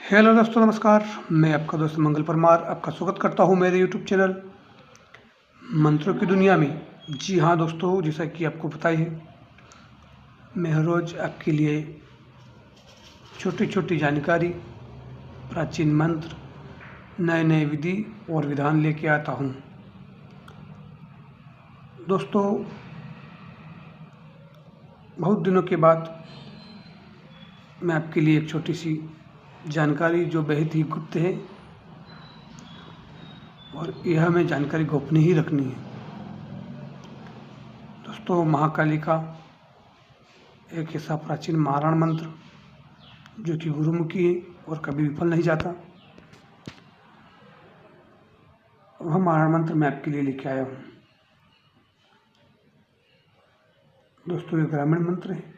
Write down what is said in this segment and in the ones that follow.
Hello दोस्तों, नमस्कार। मैं आपका दोस्त मंगल परमार आपका स्वागत करता हूं मेरे यूट्यूब चैनल मंत्रों की दुनिया में। जी हाँ दोस्तों, जैसा कि आपको पता ही है, मैं हर रोज़ आपके लिए छोटी छोटी जानकारी, प्राचीन मंत्र, नए नए विधि और विधान लेके आता हूं। दोस्तों, बहुत दिनों के बाद मैं आपके लिए एक छोटी सी जानकारी जो बेहद ही गुप्त है और यह हमें जानकारी गोपनीय ही रखनी है। दोस्तों, महाकाली का एक ऐसा प्राचीन मारण मंत्र जो कि गुरुमुखी है और कभी विफल नहीं जाता, वह मारण मंत्र मैं आपके लिए लेके आया हूँ। दोस्तों, ये ग्रामीण मंत्र है।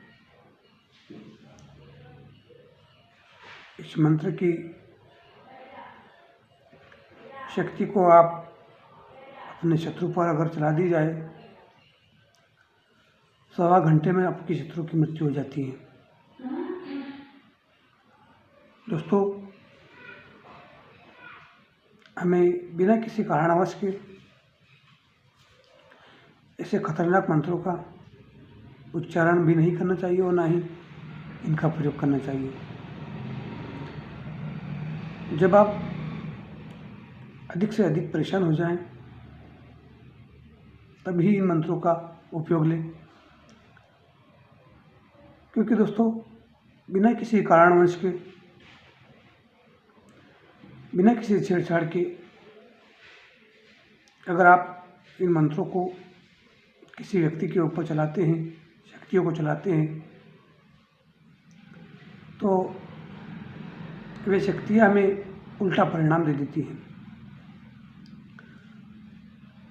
इस मंत्र की शक्ति को आप अपने शत्रु पर अगर चला दी जाए, 1.25 घंटे में आपकी शत्रु की मृत्यु हो जाती है। दोस्तों, हमें बिना किसी कारणवश के ऐसे खतरनाक मंत्रों का उच्चारण भी नहीं करना चाहिए और ना ही इनका प्रयोग करना चाहिए। जब आप अधिक से अधिक परेशान हो जाएं, तभी इन मंत्रों का उपयोग लें, क्योंकि दोस्तों, बिना किसी कारणवश के, बिना किसी छेड़छाड़ के अगर आप इन मंत्रों को किसी व्यक्ति के ऊपर चलाते हैं, शक्तियों को चलाते हैं, तो वे शक्तियाँ हमें उल्टा परिणाम दे देती हैं।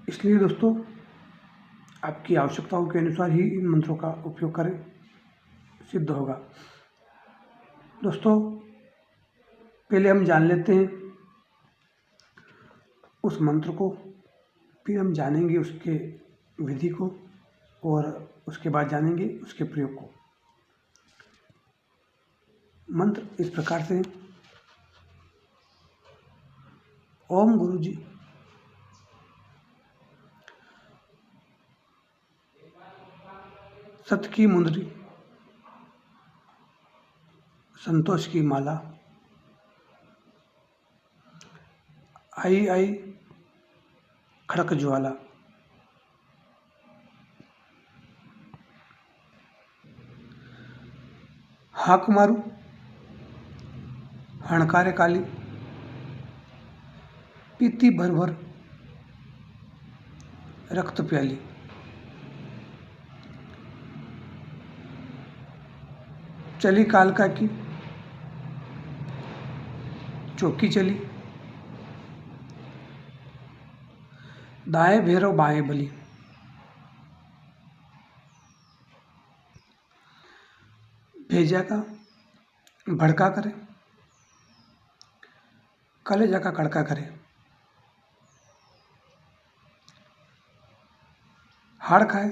इसलिए दोस्तों, आपकी आवश्यकताओं के अनुसार ही इन मंत्रों का उपयोग करें, सिद्ध होगा। दोस्तों, पहले हम जान लेते हैं उस मंत्र को, फिर हम जानेंगे उसके विधि को और उसके बाद जानेंगे उसके प्रयोग को। मंत्र इस प्रकार से: ओम गुरुजी सत की मुंदरी, संतोष की माला, आई आई खड़क ज्वाला, हाक मारू हणकारे काली, पीती भर भर रक्त प्याली, चली कालका की चौकी चली, दाएं भैरव बाएं बली, भेजा का भड़का करे, कलेजा का कड़का करे, हाड़ खाए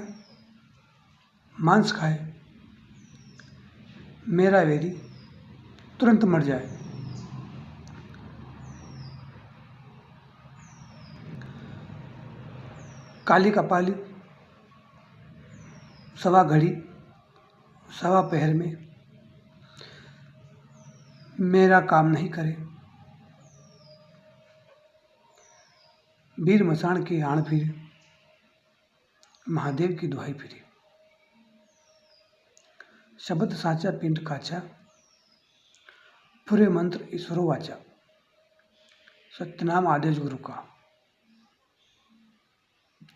मांस खाए, मेरा वेरी तुरंत मर जाए, काली कपाली सवा घड़ी सवा पहर में मेरा काम नहीं करे, वीर मसाण की आण फिरे, महादेव की दुहाई फिरे, शब्द साचा पिंड काचा, पूरे मंत्र ईश्वरो वाचा, सत्यनाम आदेश गुरु का।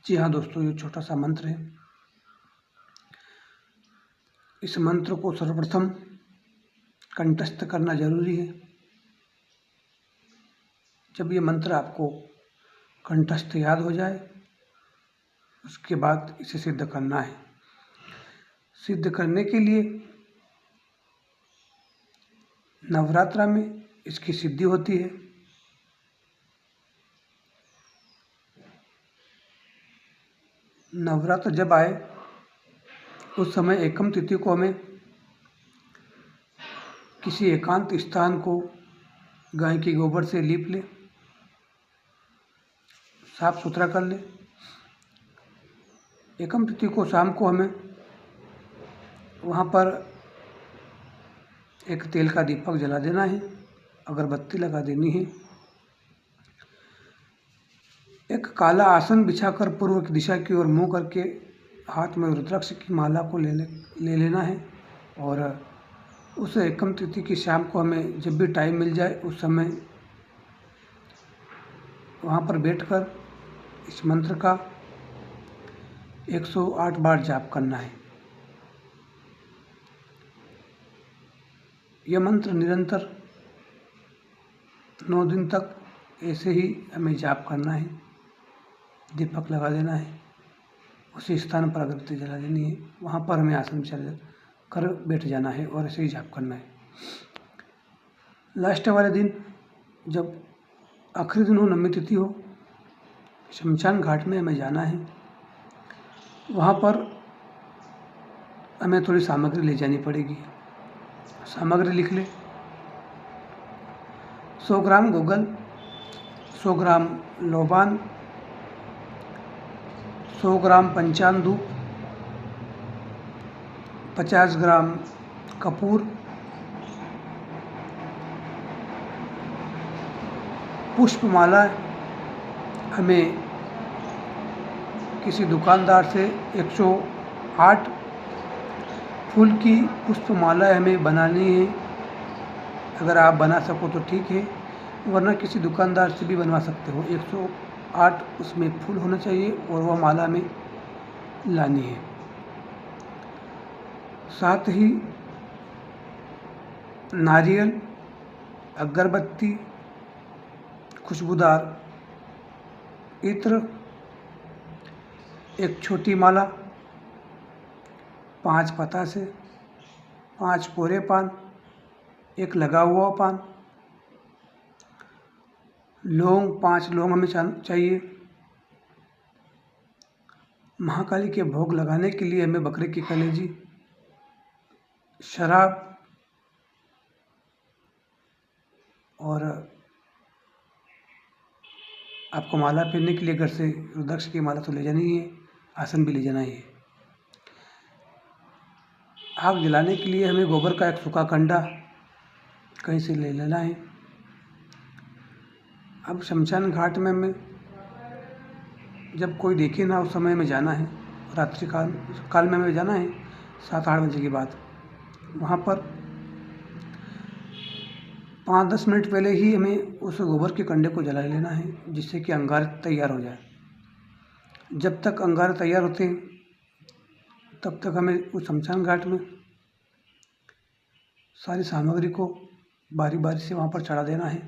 जी हाँ दोस्तों, ये छोटा सा मंत्र है। इस मंत्र को सर्वप्रथम कंठस्थ करना जरूरी है। जब ये मंत्र आपको कंठस्थ याद हो जाए, उसके बाद इसे सिद्ध करना है। सिद्ध करने के लिए नवरात्रा में इसकी सिद्धि होती है। नवरात्र जब आए उस समय एकम तिथि को हमें किसी एकांत स्थान को गाय के गोबर से लीप ले, साफ सुथरा कर ले। एकम तिथि को शाम को हमें वहाँ पर एक तेल का दीपक जला देना है, अगरबत्ती लगा देनी है। एक काला आसन बिछाकर पूर्व की दिशा की ओर मुँह करके हाथ में रुद्राक्ष की माला को ले लेना है। और उस एकम तिथि की शाम को हमें जब भी टाइम मिल जाए उस समय वहाँ पर बैठकर इस मंत्र का 108 बार जाप करना है। यह मंत्र निरंतर 9 दिन तक ऐसे ही हमें जाप करना है। दीपक लगा देना है, उसी स्थान पर अगरबत्ती जला देनी है, वहाँ पर हमें आसन चल कर बैठ जाना है और ऐसे ही जाप करना है। लास्ट वाले दिन जब आखिरी दिन हो, नवमी तिथि हो, शमशान घाट में हमें जाना है। वहाँ पर हमें थोड़ी सामग्री ले जानी पड़ेगी। सामग्री लिख ले। 100 ग्राम गूगल, 100 ग्राम लोबान, 100 ग्राम पंचान धूप, 50 ग्राम कपूर, पुष्पमाला हमें किसी दुकानदार से 108 फूल की पुष्पमाला हमें बनानी है। अगर आप बना सको तो ठीक है, वरना किसी दुकानदार से भी बनवा सकते हो। 108 उसमें फूल होना चाहिए और वह माला में लानी है। साथ ही नारियल, अगरबत्ती, खुशबूदार इत्र, एक छोटी माला, 5 पतासे, 5 कोरे पान, एक लगा हुआ पान, लौंग, 5 लौंग हमें चाहिए। महाकाली के भोग लगाने के लिए हमें बकरे की कलेजी, शराब और आपको माला पहनने के लिए घर से रुद्राक्ष की माला तो ले जानी ही है, आसन भी ले जाना ही है। आग जलाने के लिए हमें गोबर का एक सूखा कंडा कहीं से ले लेना है। अब शमशान घाट में हमें जब कोई देखे ना उस समय में जाना है। रात्रि काल में हमें जाना है 7-8 बजे के बाद। वहाँ पर 5-10 मिनट पहले ही हमें उस गोबर के कंडे को जला लेना है, जिससे कि अंगार तैयार हो जाए। जब तक अंगार तैयार होते हैं तब तक हमें उस शमशान घाट में सारी सामग्री को बारी बारी से वहाँ पर चढ़ा देना है।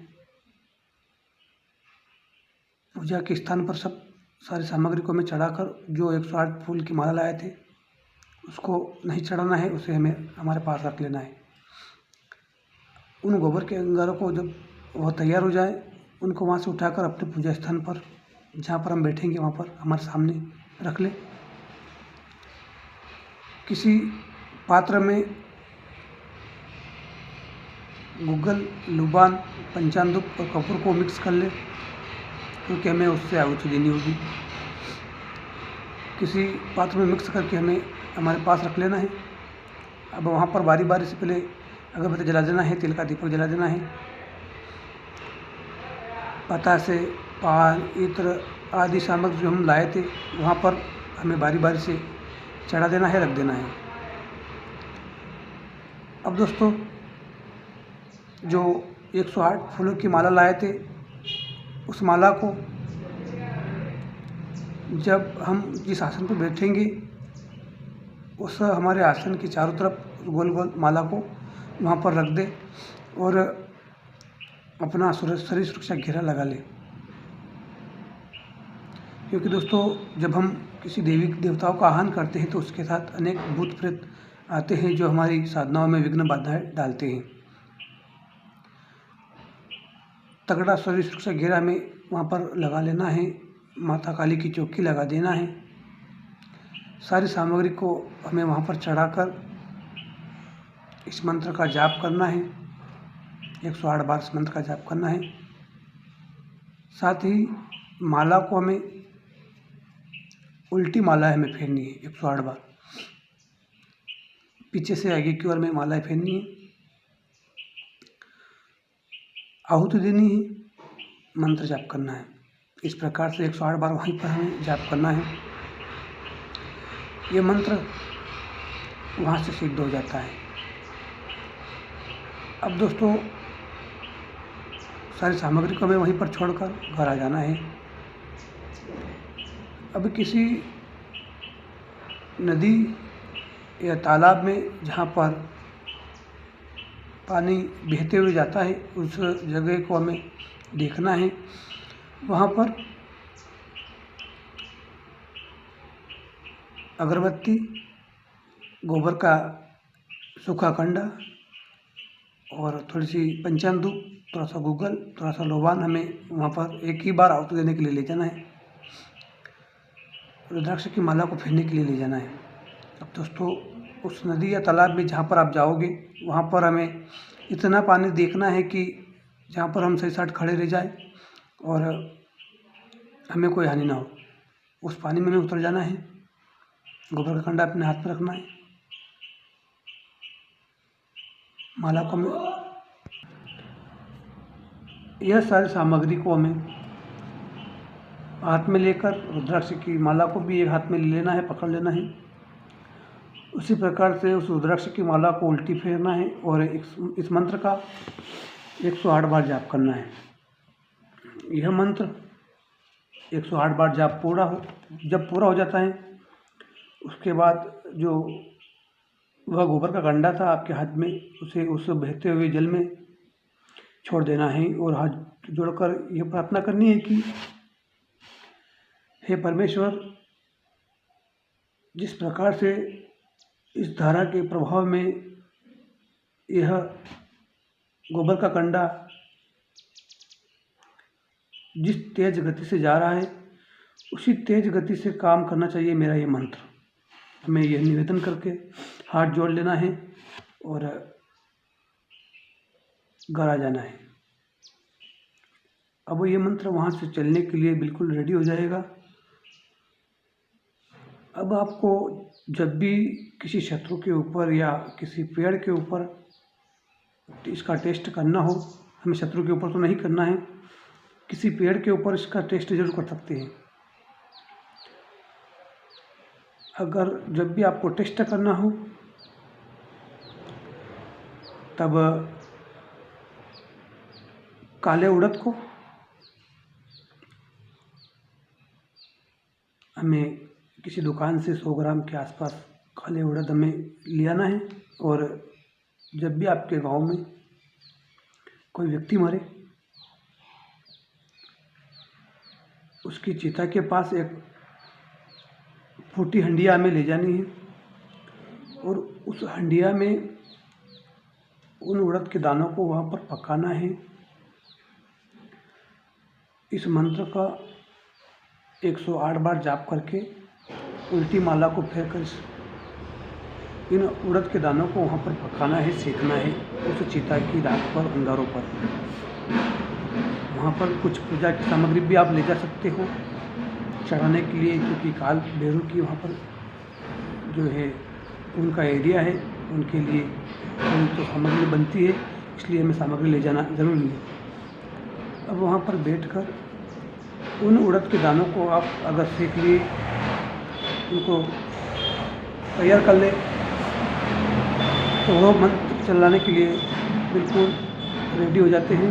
पूजा के स्थान पर सब सारी सामग्री को हमें चढ़ाकर जो 108 फूल की माला लाए थे उसको नहीं चढ़ाना है, उसे हमें हमारे पास रख लेना है। उन गोबर के अंगारों को जब वह तैयार हो जाए उनको वहाँ से उठाकर अपने पूजा स्थान पर जहाँ पर हम बैठेंगे वहाँ पर हमारे सामने रख ले। किसी पात्र में गूगल, लुबान, पंचामृत और कपूर को मिक्स कर ले, क्योंकि हमें उससे आहुति देनी होगी। किसी पात्र में मिक्स करके हमें हमारे पास रख लेना है। अब वहाँ पर बारी बारी से पहले अगरबत्ती जला देना है, तेल का दीपक जला देना है। पतासे, पान, इत्र आदि सामग्री जो हम लाए थे वहाँ पर हमें बारी बारी से चढ़ा देना है, रख देना है। अब दोस्तों, जो 108 फूलों की माला लाए थे उस माला को जब हम जिस आसन पर बैठेंगे उस हमारे आसन के चारों तरफ गोल गोल माला को वहाँ पर रख दे और अपना शरीर सुरक्षा घेरा लगा ले। क्योंकि दोस्तों, जब हम किसी देवी देवताओं का आह्वान करते हैं तो उसके साथ अनेक भूत प्रेत आते हैं जो हमारी साधनाओं में विघ्न बाधाएं डालते हैं। तगड़ा शरीर सुरक्षा घेरा हमें वहाँ पर लगा लेना है। माता काली की चौकी लगा देना है। सारी सामग्री को हमें वहाँ पर चढ़ाकर इस मंत्र का जाप करना है। 108 बार इस मंत्र का जाप करना है। साथ ही माला को हमें उल्टी माला हमें फेरनी है 108 बार, पीछे से आगे की ओर में माला फेरनी है। आहुति देनी है, मंत्र जाप करना है। इस प्रकार से 108 बार वहीं पर हमें जाप करना है। ये मंत्र वहाँ से सिद्ध हो जाता है। अब दोस्तों सारी सामग्री को हमें वहीं पर छोड़कर घर आ जाना है। अब किसी नदी या तालाब में जहाँ पर पानी बहते हुए जाता है उस जगह को हमें देखना है। वहाँ पर अगरबत्ती, गोबर का सूखा कंडा और थोड़ी सी पंचामृत, थोड़ा सा गूगल, थोड़ा सा लोबान हमें वहाँ पर एक ही बार आहुति देने के लिए ले जाना है। रुद्राक्ष की माला को फेरने के लिए ले जाना है। अब दोस्तों उस नदी या तालाब में जहाँ पर आप जाओगे वहाँ पर हमें इतना पानी देखना है कि जहाँ पर हम सही साथ खड़े रह जाए और हमें कोई हानि ना हो। उस पानी में हमें उतर जाना है। गोबर का कंडा अपने हाथ में रखना है। माला को हमें, यह सारी सामग्री को हमें हाथ में लेकर रुद्राक्ष की माला को भी एक हाथ में ले लेना है, पकड़ लेना है। उसी प्रकार से उस रुद्राक्ष की माला को उल्टी फेरना है और इस मंत्र का 108 बार जाप करना है। यह मंत्र 108 बार जाप जब पूरा हो जाता है उसके बाद जो वह गोबर का कंडा था आपके हाथ में उसे उस बहते हुए जल में छोड़ देना है और हाथ जोड़कर यह प्रार्थना करनी है कि हे परमेश्वर, जिस प्रकार से इस धारा के प्रभाव में यह गोबर का कंडा जिस तेज गति से जा रहा है उसी तेज गति से काम करना चाहिए मेरा ये मंत्र। हमें यह निवेदन करके हाथ जोड़ लेना है और घर आ जाना है। अब ये मंत्र वहाँ से चलने के लिए बिल्कुल रेडी हो जाएगा। अब आपको जब भी किसी शत्रु के ऊपर या किसी पेड़ के ऊपर इसका टेस्ट करना हो, हमें शत्रु के ऊपर तो नहीं करना है, किसी पेड़ के ऊपर इसका टेस्ट जरूर कर सकते हैं। अगर जब भी आपको टेस्ट करना हो तब काले उड़द को हमें किसी दुकान से 100 ग्राम के आसपास काले उड़द हमें ले आना है और जब भी आपके गांव में कोई व्यक्ति मरे उसकी चिता के पास एक फूटी हंडिया हमें ले जानी है और उस हंडिया में उन उड़द के दानों को वहाँ पर पकाना है। इस मंत्र का 108 बार जाप करके उल्टी माला को फेरकर इन उड़द के दानों को वहाँ पर पकाना है, सेकना है उस चिता की राख पर, अंगारों पर। वहाँ पर कुछ पूजा की सामग्री भी आप ले जा सकते हो चढ़ाने के लिए, क्योंकि काल भैरव की वहाँ पर जो है उनका एरिया है, उनके लिए तो सामग्री बनती है, इसलिए हमें सामग्री ले जाना ज़रूरी है। अब वहाँ पर बैठकर उन उड़द के दानों को आप अगर सेक लिए, उनको तैयार कर ले तो वह मंत्र चलाने के लिए बिल्कुल रेडी हो जाते हैं।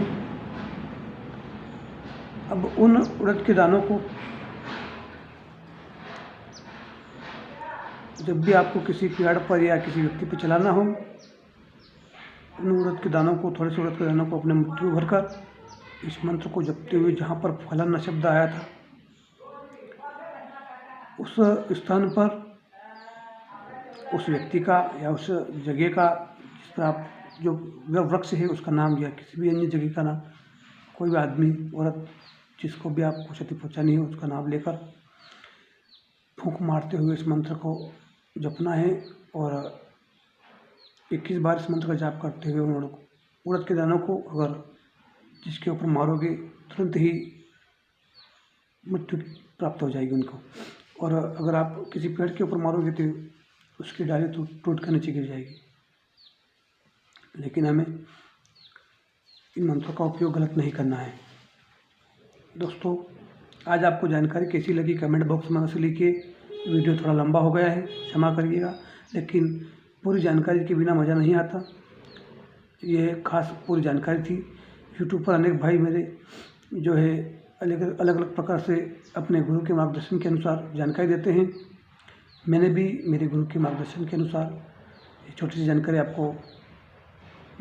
अब उन उड़द के दानों को जब भी आपको किसी पेड़ पर या किसी व्यक्ति पर चलाना हो, उन उड़द के दानों को, थोड़े से उड़द के दानों को अपने मुट्ठी में भरकर इस मंत्र को जपते हुए जहाँ पर फलन शब्द आया था उस स्थान पर उस व्यक्ति का या उस जगह का, जिस पर आप जो वृक्ष है उसका नाम या किसी भी अन्य जगह का नाम, कोई भी आदमी औरत जिसको भी आपको क्षति पहुँचानी है उसका नाम लेकर फूंक मारते हुए इस मंत्र को जपना है और 21 बार इस मंत्र का जाप करते हुए उड़द के दानों को अगर जिसके ऊपर मारोगे तुरंत ही मृत्यु प्राप्त हो जाएगी उनको। और अगर आप किसी पेड़ के ऊपर मारोगे तो उसकी डाली टूट कर नीचे गिर जाएगी। लेकिन हमें इन मंत्रों का उपयोग गलत नहीं करना है। दोस्तों, आज आपको जानकारी कैसी लगी कमेंट बॉक्स में अवश्य लिखिए। वीडियो थोड़ा लंबा हो गया है, क्षमा करिएगा, लेकिन पूरी जानकारी के बिना मज़ा नहीं आता। ये खास पूरी जानकारी थी। यूट्यूब पर अनेक भाई मेरे जो है अलग अलग प्रकार से अपने गुरु के मार्गदर्शन के अनुसार जानकारी देते हैं। मैंने भी मेरे गुरु के मार्गदर्शन के अनुसार छोटी सी जानकारी आपको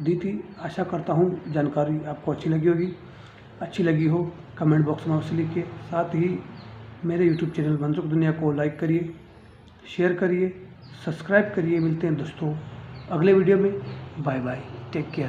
दी थी। आशा करता हूँ जानकारी आपको अच्छी लगी होगी। अच्छी लगी हो कमेंट बॉक्स में अवश्य लिखिए। साथ ही मेरे यूट्यूब चैनल मंत्रों की दुनिया को लाइक करिए, शेयर करिए, सब्सक्राइब करिए। मिलते हैं दोस्तों अगले वीडियो में। Bye bye, take care.